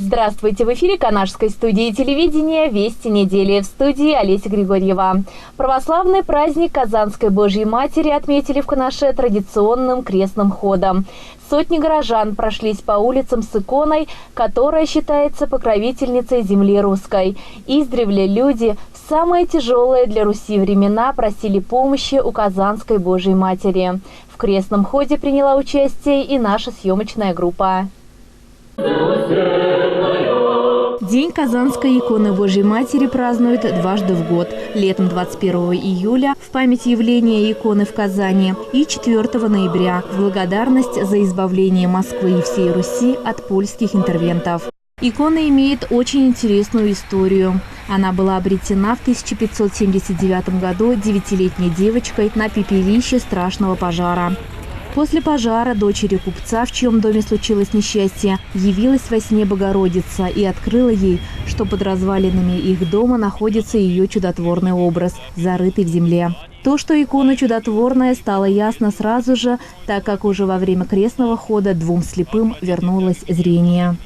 Здравствуйте! В эфире Канашской студии телевидения «Вести недели». В студии Олеся Григорьева. Православный праздник Казанской Божьей Матери отметили в Канаше традиционным крестным ходом. Сотни горожан прошлись по улицам с иконой, которая считается покровительницей земли русской. Издревле люди в самые тяжелые для Руси времена просили помощи у Казанской Божьей Матери. В крестном ходе приняла участие и наша съемочная группа. День Казанской иконы Божьей Матери празднуют дважды в год. Летом 21 июля в память явления иконы в Казани и 4 ноября в благодарность за избавление Москвы и всей Руси от польских интервентов. Икона имеет очень интересную историю. Она была обретена в 1579 году 9-летней девочкой на пепелище страшного пожара. После пожара дочери купца, в чьем доме случилось несчастье, явилась во сне Богородица и открыла ей, что под развалинами их дома находится ее чудотворный образ, зарытый в земле. То, что икона чудотворная, стало ясно сразу же, так как уже во время крестного хода двум слепым вернулось зрение.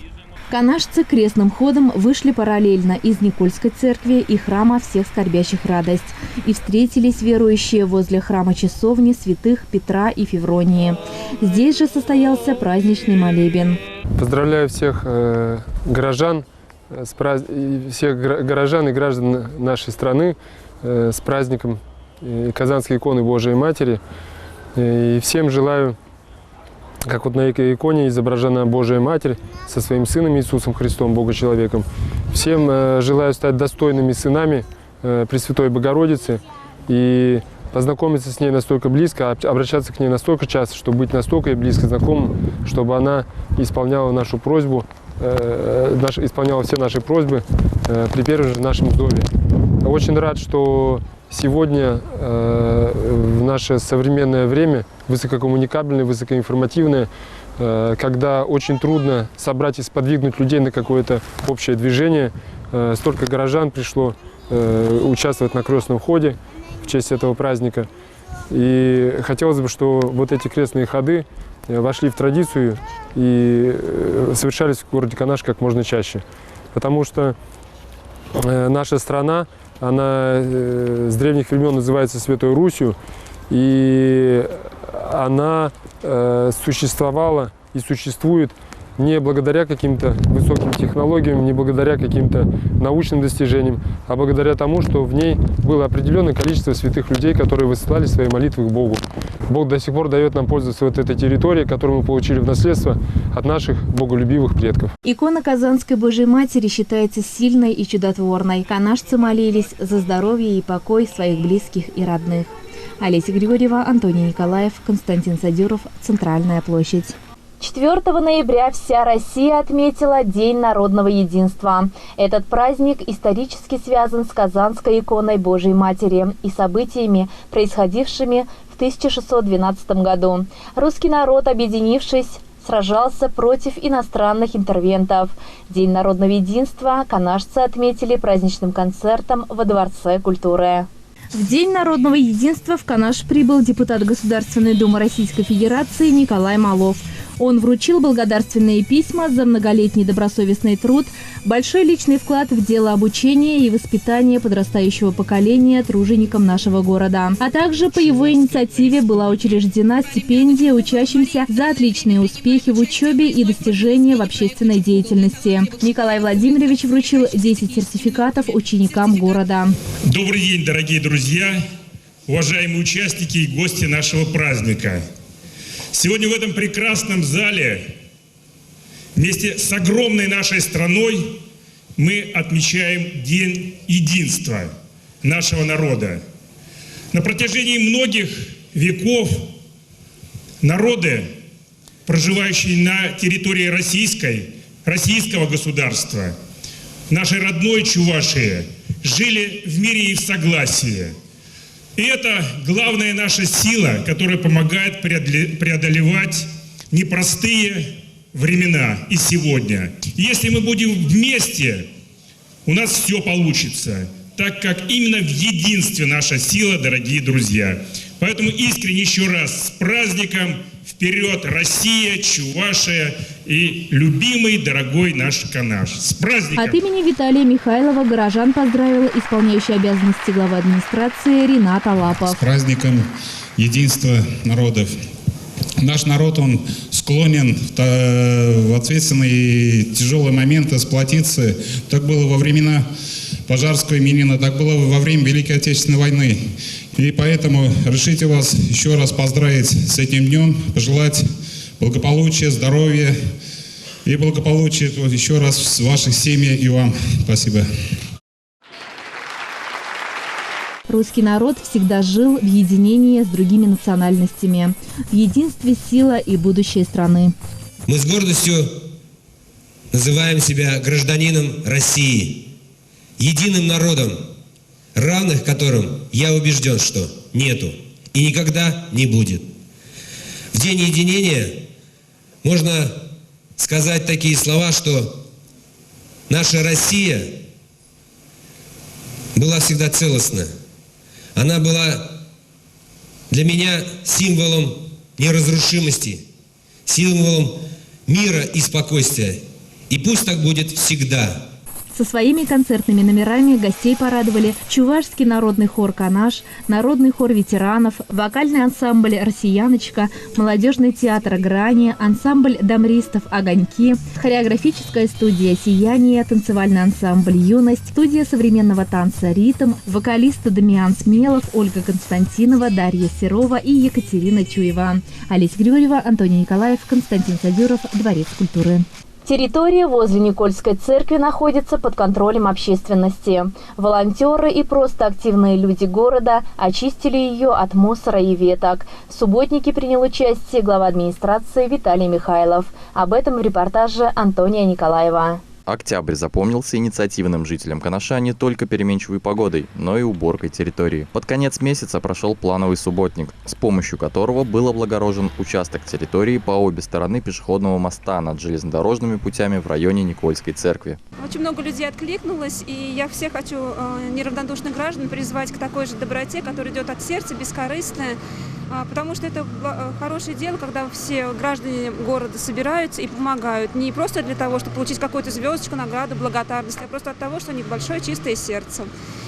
Канашцы крестным ходом вышли параллельно из Никольской церкви и храма всех скорбящих радость и встретились верующие возле храма часовни святых Петра и Февронии. Здесь же состоялся праздничный молебен. Поздравляю всех горожан, всех горожан и граждан нашей страны с праздником Казанской иконы Божией Матери. И всем желаю, как вот на иконе изображена Божия Матерь со своим Сыном Иисусом Христом, Бога-человеком. Всем желаю стать достойными сынами Пресвятой Богородицы и познакомиться с ней настолько близко, обращаться к ней настолько часто, чтобы быть настолько и близко знакомым, чтобы она исполняла нашу просьбу, исполняла все наши просьбы при первом же нашем зове. Очень рад, что сегодня в наше современное время, высококоммуникабельное, высокоинформативное, когда очень трудно собрать и сподвигнуть людей на какое-то общее движение, столько горожан пришло участвовать на крестном ходе в честь этого праздника. И хотелось бы, что вот эти крестные ходы вошли в традицию и совершались в городе Канаш как можно чаще. Потому что наша страна, она с древних времен называется Святой Русью, и она существовала и существует не благодаря каким-то высоким технологиям, не благодаря каким-то научным достижениям, а благодаря тому, что в ней было определенное количество святых людей, которые высылали свои молитвы к Богу. Бог до сих пор дает нам пользоваться вот этой территорией, которую мы получили в наследство от наших боголюбивых предков. Икона Казанской Божьей Матери считается сильной и чудотворной. Канашцы молились за здоровье и покой своих близких и родных. Олеся Григорьева, Антоний Николаев, Константин Садюров, Центральная площадь. 4 ноября вся Россия отметила День народного единства. Этот праздник исторически связан с Казанской иконой Божьей Матери и событиями, происходившими в 1612 году. Русский народ, объединившись, сражался против иностранных интервентов. День народного единства канашцы отметили праздничным концертом во Дворце культуры. В День народного единства в Канаш прибыл депутат Государственной Думы Российской Федерации Николай Малов. Он вручил благодарственные письма за многолетний добросовестный труд, большой личный вклад в дело обучения и воспитания подрастающего поколения труженикам нашего города. А также по его инициативе была учреждена стипендия учащимся за отличные успехи в учебе и достижения в общественной деятельности. Николай Владимирович вручил 10 сертификатов ученикам города. Добрый день, дорогие друзья, уважаемые участники и гости нашего праздника. Сегодня в этом прекрасном зале вместе с огромной нашей страной мы отмечаем День единства нашего народа. На протяжении многих веков народы, проживающие на территории российского государства, нашей родной Чувашии, жили в мире и в согласии. И это главная наша сила, которая помогает преодолевать непростые времена и сегодня. Если мы будем вместе, у нас все получится, так как именно в единстве наша сила, дорогие друзья. Поэтому искренне еще раз с праздником! Вперед, Россия, Чувашия и любимый, дорогой наш Канаш. С праздником! От имени Виталия Михайлова горожан поздравила исполняющий обязанности главы администрации Ринат Алапов. С праздником единства народов. Наш народ, он склонен в ответственные и тяжелые моменты сплотиться. Так было во времена Пожарского именина, так было во время Великой Отечественной войны. И поэтому решите вас еще раз поздравить с этим днем, пожелать благополучия, здоровья и благополучия еще раз в ваших семьях и вам. Спасибо. Русский народ всегда жил в единении с другими национальностями. В единстве сила и будущее страны. Мы с гордостью называем себя гражданином России, единым народом, равных которым, я убежден, что нету и никогда не будет. В день единения можно сказать такие слова, что наша Россия была всегда целостна. Она была для меня символом неразрушимости, символом мира и спокойствия. И пусть так будет всегда. Со своими концертными номерами гостей порадовали Чувашский народный хор «Канаш», народный хор ветеранов, вокальный ансамбль «Россияночка», молодежный театр «Грани», ансамбль дамристов «Огоньки», хореографическая студия «Сияние», танцевальный ансамбль «Юность», студия современного танца «Ритм», вокалисты Дамиан Смелов, Ольга Константинова, Дарья Серова и Екатерина Чуева. Олеся Григорьева, Антоний Николаев, Константин Садюров, Дворец культуры. Территория возле Никольской церкви находится под контролем общественности. Волонтеры и просто активные люди города очистили ее от мусора и веток. В субботнике принял участие глава администрации Виталий Михайлов. Об этом в репортаже Антония Николаева. Октябрь запомнился инициативным жителям Канаша не только переменчивой погодой, но и уборкой территории. Под конец месяца прошел плановый субботник, с помощью которого был облагорожен участок территории по обе стороны пешеходного моста над железнодорожными путями в районе Никольской церкви. Очень много людей откликнулось, и я всех хочу неравнодушных граждан призвать к такой же доброте, которая идет от сердца, бескорыстная. Потому что это хорошее дело, когда все граждане города собираются и помогают. Не просто для того, чтобы получить какую-то звездочку, награду, благодарность, а просто от того, что у них большое чистое сердце.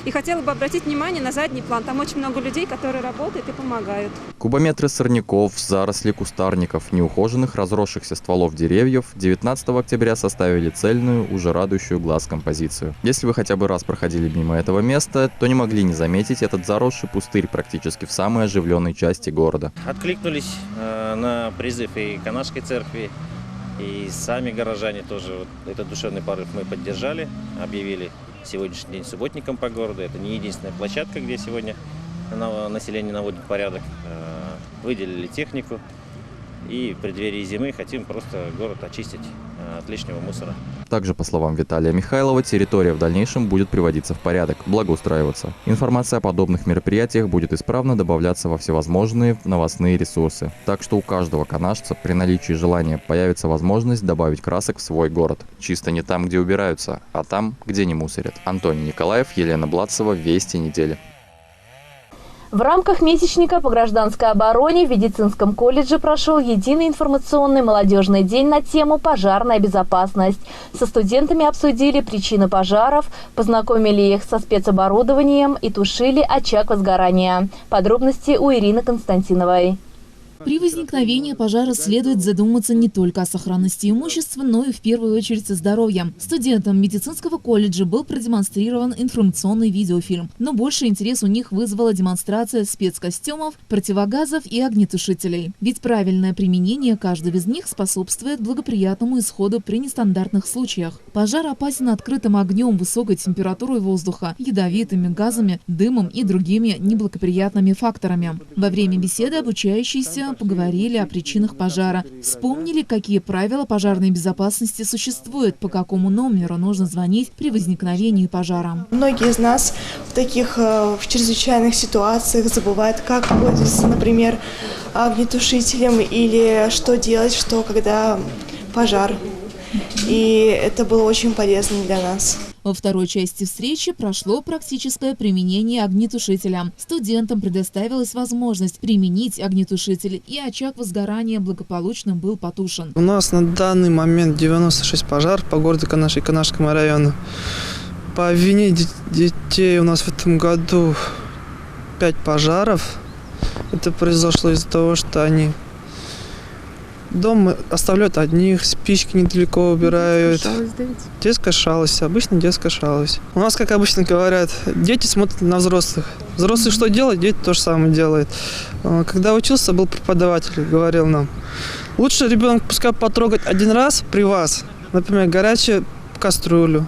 И хотела бы обратить внимание на задний план. Там очень много людей, которые работают и помогают. Кубометры сорняков, заросли кустарников, неухоженных, разросшихся стволов деревьев 19 октября составили цельную, уже радующую глаз композицию. Если вы хотя бы раз проходили мимо этого места, то не могли не заметить этот заросший пустырь практически в самой оживленной части города. Откликнулись на призыв и Канашской церкви, и сами горожане тоже. Вот этот душевный порыв мы поддержали, объявили сегодняшний день субботником по городу. Это не единственная площадка, где сегодня население наводит порядок. Выделили технику и в преддверии зимы хотим просто город очистить от лишнего мусора. Также, по словам Виталия Михайлова, территория в дальнейшем будет приводиться в порядок, благоустраиваться. Информация о подобных мероприятиях будет исправно добавляться во всевозможные новостные ресурсы. Так что у каждого канашца при наличии желания появится возможность добавить красок в свой город. Чисто не там, где убираются, а там, где не мусорят. Антоний Николаев, Елена Блатцева, Вести недели. В рамках месячника по гражданской обороне в медицинском колледже прошел единый информационный молодежный день на тему «Пожарная безопасность». Со студентами обсудили причины пожаров, познакомили их со спецоборудованием и тушили очаг возгорания. Подробности у Ирины Константиновой. При возникновении пожара следует задуматься не только о сохранности имущества, но и в первую очередь о здоровье. Студентам медицинского колледжа был продемонстрирован информационный видеофильм. Но больше интерес у них вызвала демонстрация спецкостюмов, противогазов и огнетушителей. Ведь правильное применение каждого из них способствует благоприятному исходу при нестандартных случаях. Пожар опасен открытым огнем, высокой температурой воздуха, ядовитыми газами, дымом и другими неблагоприятными факторами. Во время беседы обучающиеся поговорили о причинах пожара, вспомнили, какие правила пожарной безопасности существуют, по какому номеру нужно звонить при возникновении пожара. Многие из нас в таких в чрезвычайных ситуациях забывают, как пользоваться, например, огнетушителем или что делать, когда пожар. И это было очень полезно для нас. Во второй части встречи прошло практическое применение огнетушителя. Студентам предоставилась возможность применить огнетушитель, и очаг возгорания благополучно был потушен. У нас на данный момент 96 пожаров по городу Канаш и Канашскому району. По вине детей у нас в этом году 5 пожаров. Это произошло из-за того, что они дома оставляют одних, спички недалеко убирают. Детская шалость, обычно детская шалость. У нас, как обычно говорят, дети смотрят на взрослых. Взрослые что делают, дети то же самое делают. Когда учился, был преподаватель, говорил нам, лучше ребенок пускай потрогает один раз при вас, например, горячую кастрюлю.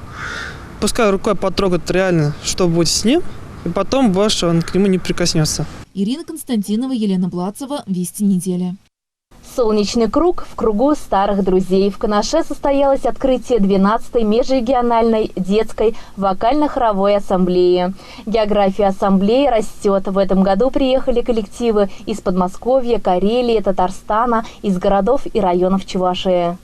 Пускай рукой потрогает реально, что будет с ним, и потом больше он к нему не прикоснется. Ирина Константинова, Елена Блацова. Вести недели. Солнечный круг в кругу старых друзей. В Канаше состоялось открытие 12-й межрегиональной детской вокально-хоровой ассамблеи. География ассамблеи растет. В этом году приехали коллективы из Подмосковья, Карелии, Татарстана, из городов и районов Чувашии.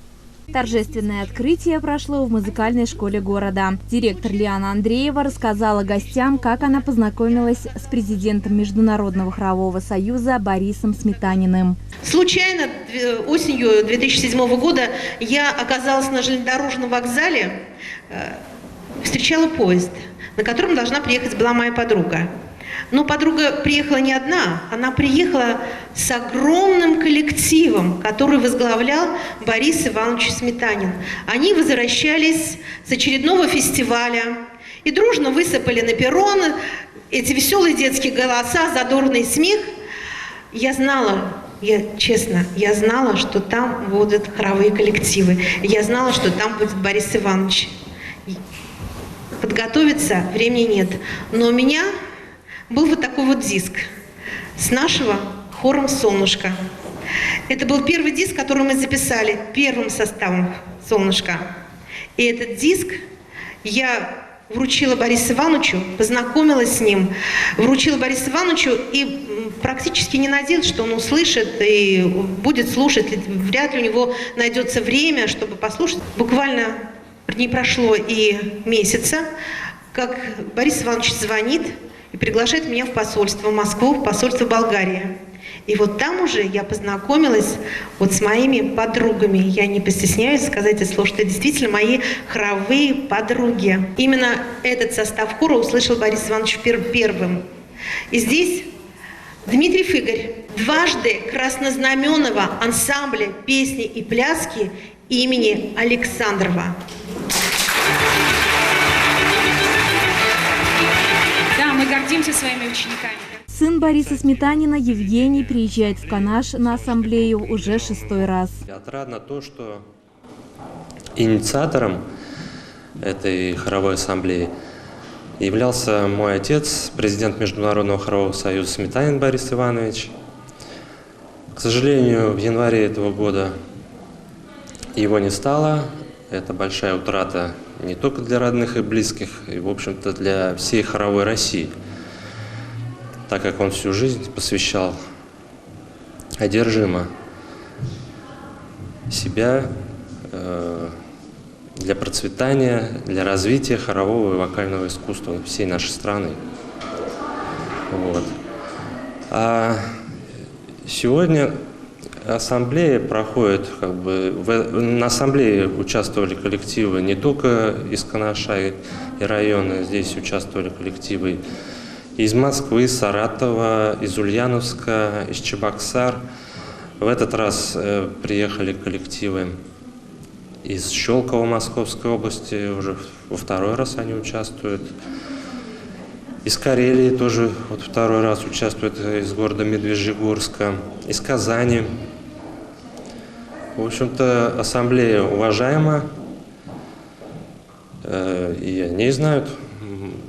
Торжественное открытие прошло в музыкальной школе города. Директор Лиана Андреева рассказала гостям, как она познакомилась с президентом Международного хорового союза Борисом Сметаниным. Случайно осенью 2007 года я оказалась на железнодорожном вокзале, встречала поезд, на котором должна приехать была моя подруга. Но подруга приехала не одна, она приехала с огромным коллективом, который возглавлял Борис Иванович Сметанин. Они возвращались с очередного фестиваля и дружно высыпали на перрон эти веселые детские голоса, задорный смех. Я знала, я знала, что там будут хоровые коллективы. Я знала, что там будет Борис Иванович. Подготовиться времени нет. Но у меня был вот такой вот диск с нашего хором «Солнышко». Это был первый диск, который мы записали первым составом «Солнышко». И этот диск я вручила Борису Ивановичу, познакомилась с ним, вручила Борису Ивановичу и практически не надеялась, что он услышит и будет слушать. Вряд ли у него найдется время, чтобы послушать. Буквально не прошло и месяца, как Борис Иванович звонит и приглашает меня в посольство в Москву, в посольство Болгарии. И вот там уже я познакомилась вот с моими подругами. Я не постесняюсь сказать это слово, что это действительно мои хоровые подруги. Именно этот состав хора услышал Борис Иванович первым. И здесь Дмитрий Фигарь, дважды краснознаменного ансамбля песни и пляски имени Александрова. Да, мы гордимся своими учениками. Сын Бориса Сметанина Евгений приезжает в Канаш на ассамблею уже 6-й раз. Отрадно то, что инициатором этой хоровой ассамблеи являлся мой отец, президент Международного хорового союза Сметанин Борис Иванович. К сожалению, в январе этого года его не стало. Это большая утрата не только для родных и близких, и, в общем-то, для всей хоровой России, так как он всю жизнь посвящал одержимо себя для процветания, для развития хорового и вокального искусства всей нашей страны. Вот. А сегодня ассамблея проходит, на ассамблее участвовали коллективы не только из Канаша и района, здесь участвовали коллективы из Москвы, из Саратова, из Ульяновска, из Чебоксар. В этот раз приехали коллективы из Щелково Московской области, уже во второй раз они участвуют. Из Карелии тоже вот второй раз участвуют, из города Медвежьегорска, из Казани. В общем-то, ассамблея уважаема, и о ней знают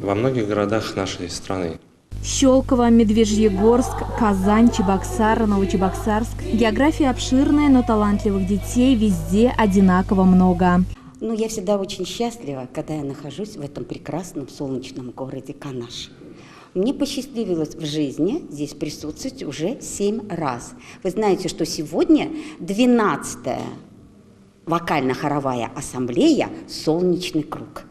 во многих городах нашей страны. Щелково, Медвежьегорск, Казань, Чебоксар, Новочебоксарск. География обширная, но талантливых детей везде одинаково много. Ну, я всегда очень счастлива, когда я нахожусь в этом прекрасном солнечном городе Канаш. Мне посчастливилось в жизни здесь присутствовать уже 7 раз. Вы знаете, что сегодня 12-я вокально-хоровая ассамблея «Солнечный круг».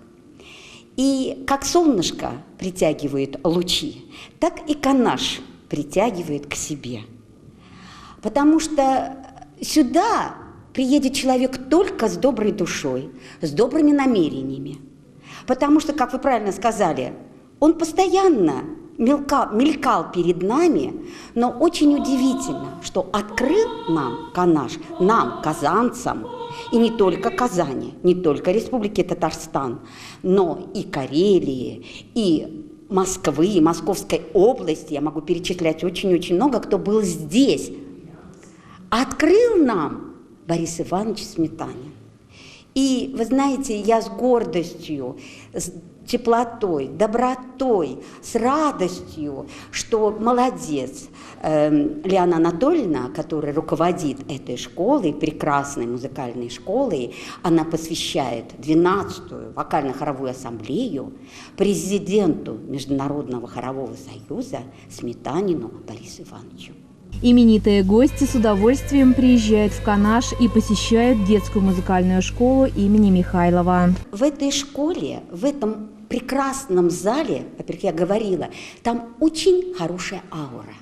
И как солнышко притягивает лучи, так и Канаш притягивает к себе. Потому что сюда приедет человек только с доброй душой, с добрыми намерениями. Потому что, как вы правильно сказали, он постоянно мелькал перед нами, но очень удивительно, что открыл нам Канаш, нам, казанцам, и не только Казани, не только Республики Татарстан, но и Карелии, и Москвы, и Московской области, я могу перечислять очень-очень много, кто был здесь. Открыл нам Борис Иванович Сметанин. И, вы знаете, я с гордостью, с теплотой, добротой, с радостью, что молодец Лиана Анатольевна, которая руководит этой школой, прекрасной музыкальной школой, она посвящает 12-ю вокально-хоровую ассамблею президенту Международного хорового союза Сметанину Борису Ивановичу. Именитые гости с удовольствием приезжают в Канаш и посещают детскую музыкальную школу имени Михайлова. В этой школе, в этом прекрасном зале, во-первых, я говорила, там очень хорошая аура.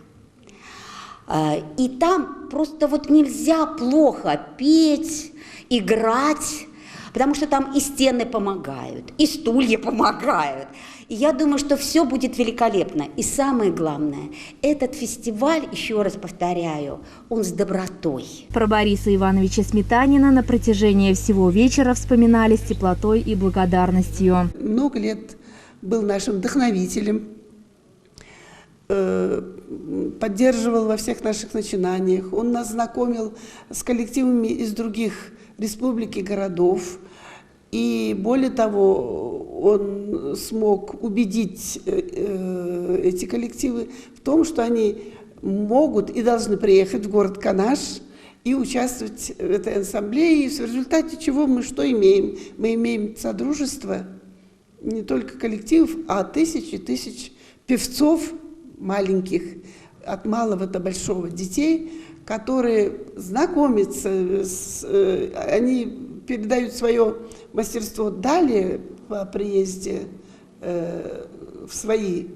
И там просто вот нельзя плохо петь, играть, потому что там и стены помогают, и стулья помогают. И я думаю, что все будет великолепно. И самое главное, этот фестиваль, еще раз повторяю, он с добротой. Про Бориса Ивановича Сметанина на протяжении всего вечера вспоминали с теплотой и благодарностью. Много лет был нашим вдохновителем, поддерживал во всех наших начинаниях. Он нас знакомил с коллективами из других республик и городов. И более того, он смог убедить эти коллективы в том, что они могут и должны приехать в город Канаш и участвовать в этой ассамблее, в результате чего мы что имеем? Мы имеем содружество не только коллективов, а тысяч и тысяч певцов маленьких, от малого до большого, детей, которые знакомятся, они передают свое мастерство далее по приезде в свои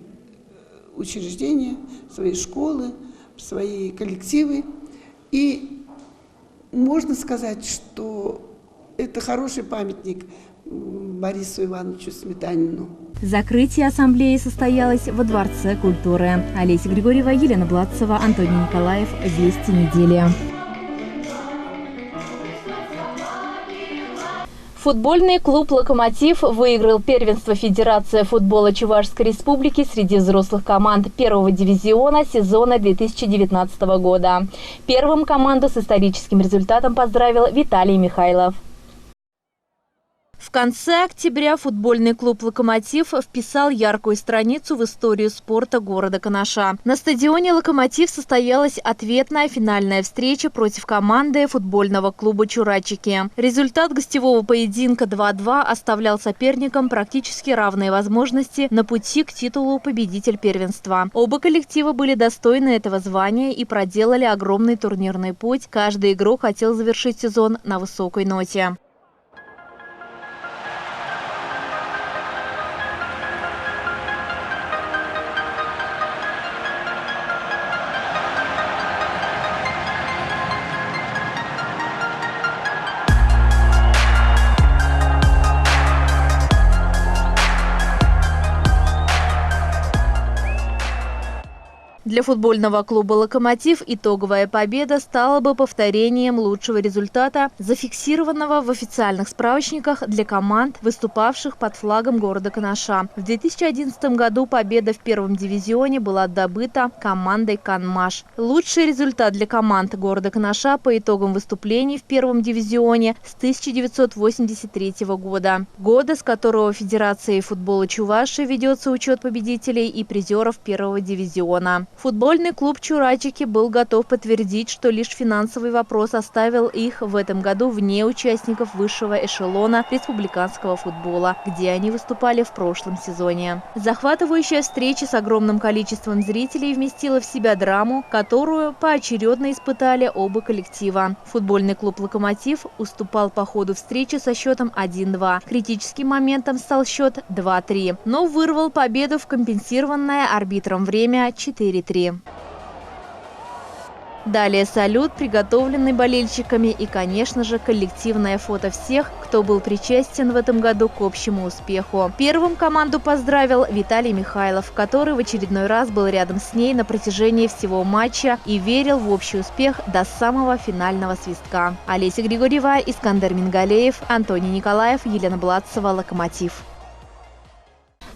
учреждения, в свои школы, в свои коллективы. И можно сказать, что это хороший памятник Борису Ивановичу Сметанину. Закрытие ассамблеи состоялось во Дворце культуры. Олеся Григорьева, Елена Блатцева, Антоний Николаев. Вести недели. Футбольный клуб «Локомотив» выиграл первенство Федерации футбола Чувашской Республики среди взрослых команд первого дивизиона сезона 2019 года. Первым команду с историческим результатом поздравил Виталий Михайлов. В конце октября футбольный клуб «Локомотив» вписал яркую страницу в историю спорта города Канаша. На стадионе «Локомотив» состоялась ответная финальная встреча против команды футбольного клуба «Чурачики». Результат гостевого поединка 2-2 оставлял соперникам практически равные возможности на пути к титулу победитель первенства. Оба коллектива были достойны этого звания и проделали огромный турнирный путь. Каждый игрок хотел завершить сезон на высокой ноте. Для футбольного клуба «Локомотив» итоговая победа стала бы повторением лучшего результата, зафиксированного в официальных справочниках для команд, выступавших под флагом города Канаша. В 2011 году победа в первом дивизионе была добыта командой «Канмаш». Лучший результат для команд города Канаша по итогам выступлений в первом дивизионе с 1983 года. Года, с которого Федерацией футбола Чувашии ведется учет победителей и призеров первого дивизиона. Футбольный клуб «Чурачики» был готов подтвердить, что лишь финансовый вопрос оставил их в этом году вне участников высшего эшелона республиканского футбола, где они выступали в прошлом сезоне. Захватывающая встреча с огромным количеством зрителей вместила в себя драму, которую поочередно испытали оба коллектива. Футбольный клуб «Локомотив» уступал по ходу встречи со счетом 1-2. Критическим моментом стал счет 2-3, но вырвал победу в компенсированное арбитром время 4-3. Далее салют, приготовленный болельщиками, и, конечно же, коллективное фото всех, кто был причастен в этом году к общему успеху. Первым команду поздравил Виталий Михайлов, который в очередной раз был рядом с ней на протяжении всего матча и верил в общий успех до самого финального свистка. Олеся Григорьева, Искандер Мингалеев, Антоний Николаев, Елена Блатцева, «Локомотив».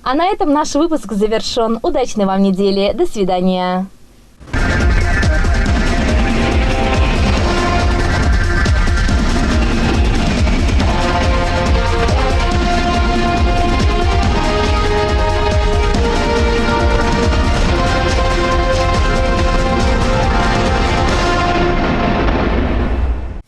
А на этом наш выпуск завершен. Удачной вам недели. До свидания.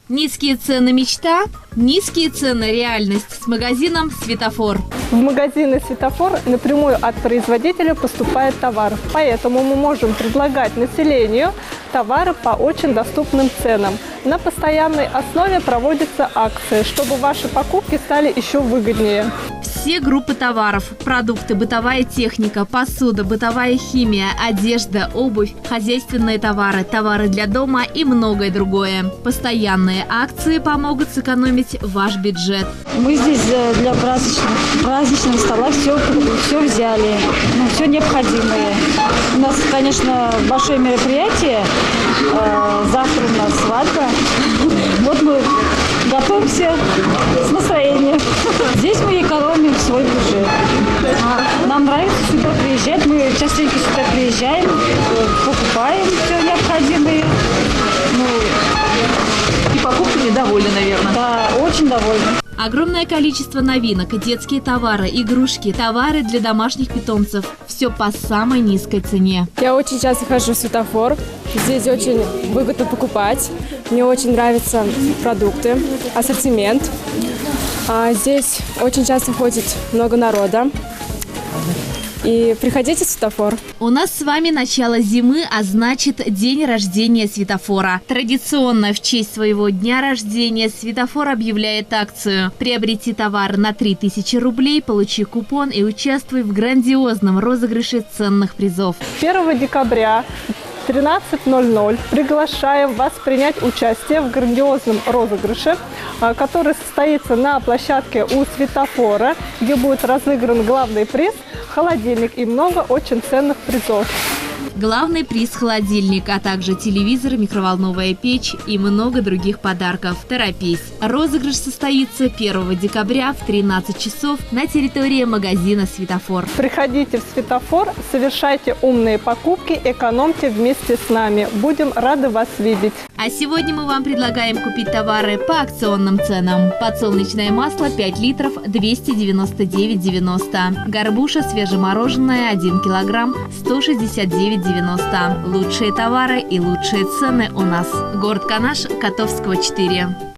Низкие цены мечта, низкие цены реальность с магазином «Светофор». В магазины «Светофор» напрямую от производителя поступает товар, поэтому мы можем предлагать населению товары по очень доступным ценам. На постоянной основе проводятся акции, чтобы ваши покупки стали еще выгоднее. Все группы товаров – продукты, бытовая техника, посуда, бытовая химия, одежда, обувь, хозяйственные товары, товары для дома и многое другое. Постоянные акции помогут сэкономить ваш бюджет. Мы здесь для праздничного стола все взяли, все необходимое. У нас, конечно, большое мероприятие. Завтра у нас свадьба. Вот мы готовимся с настроением. Здесь мы экономим свой бюджет. Нам нравится сюда приезжать. Мы частенько сюда приезжаем, покупаем все необходимое. И покупками довольны, наверное. Да, очень довольны. Огромное количество новинок, детские товары, игрушки, товары для домашних питомцев. Все по самой низкой цене. Я очень часто хожу в «Светофор». Здесь очень выгодно покупать. Мне очень нравятся продукты, ассортимент. Здесь очень часто ходит много народа. И приходите в «Светофор». У нас с вами начало зимы, а значит день рождения «Светофора». Традиционно в честь своего дня рождения «Светофор» объявляет акцию. Приобрети товар на 3000 рублей, получи купон и участвуй в грандиозном розыгрыше ценных призов. 1 декабря 13:00 приглашаем вас принять участие в грандиозном розыгрыше, который состоится на площадке у «Светофора», где будет разыгран главный приз – холодильник и много очень ценных призов. Главный приз – холодильник, а также телевизор, микроволновая печь и много других подарков. Торопись! Розыгрыш состоится 1 декабря в 13 часов на территории магазина «Светофор». Приходите в «Светофор», совершайте умные покупки, экономьте вместе с нами. Будем рады вас видеть. А сегодня мы вам предлагаем купить товары по акционным ценам. Подсолнечное масло 5 литров 299,90. Горбуша свежемороженая 1 килограмм 169,90. Лучшие товары и лучшие цены у нас. Город Канаш, Котовского, 4.